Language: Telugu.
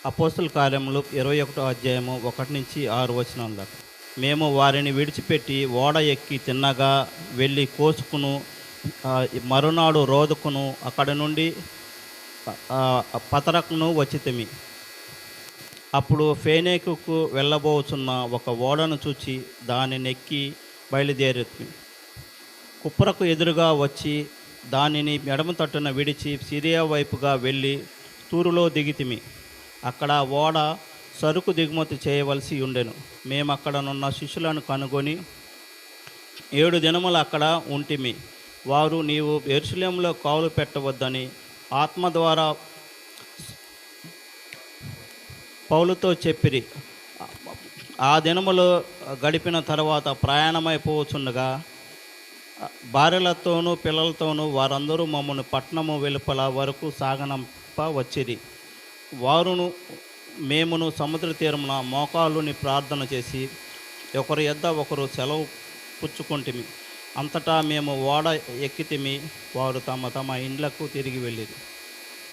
అపోస్తుల కార్యములు 21వ అధ్యాయము 1-6 దాకా. మేము వారిని విడిచిపెట్టి ఓడ ఎక్కి తిన్నగా వెళ్ళి కోసుకును మరునాడు రోదుకును అక్కడి నుండి పతరకును వచ్చితిమి. అప్పుడు ఫేనేకుకు వెళ్ళబోచున్న ఒక ఓడను చూచి దానిని ఎక్కి బయలుదేరితిమి. కుప్రకు ఎదురుగా వచ్చి దానిని ఎడమ తట్టున విడిచి సిరియా వైపుగా వెళ్ళి తూరులో దిగితిమి. అక్కడ ఓడ సరుకు దిగుమతి చేయవలసి ఉండెను. మేము అక్కడనున్న శిష్యులను కనుగొని 7 దినములు అక్కడ ఉంటిమి. వారు నీవు యెరూషలేములో కావులు పెట్టవద్దని ఆత్మ ద్వారా పౌలుతో చెప్పిరి. ఆ దినములు గడిపిన తర్వాత ప్రయాణమైపోవచ్చుండగా భార్యలతోనూ పిల్లలతోనూ వారందరూ మమ్మల్ని పట్టణము వెలుపల వరకు సాగనంప వచ్చిరి. వారును మేమును సముద్ర తీరమున మోకాళ్ళుని ప్రార్థన చేసి ఒకరి యొద్ద ఒకరు సెలవు పుచ్చుకుంటిమి. అంతటా మేము ఓడ ఎక్కితిమి. వారు తమ తమ ఇండ్లకు తిరిగి వెళ్ళిరి.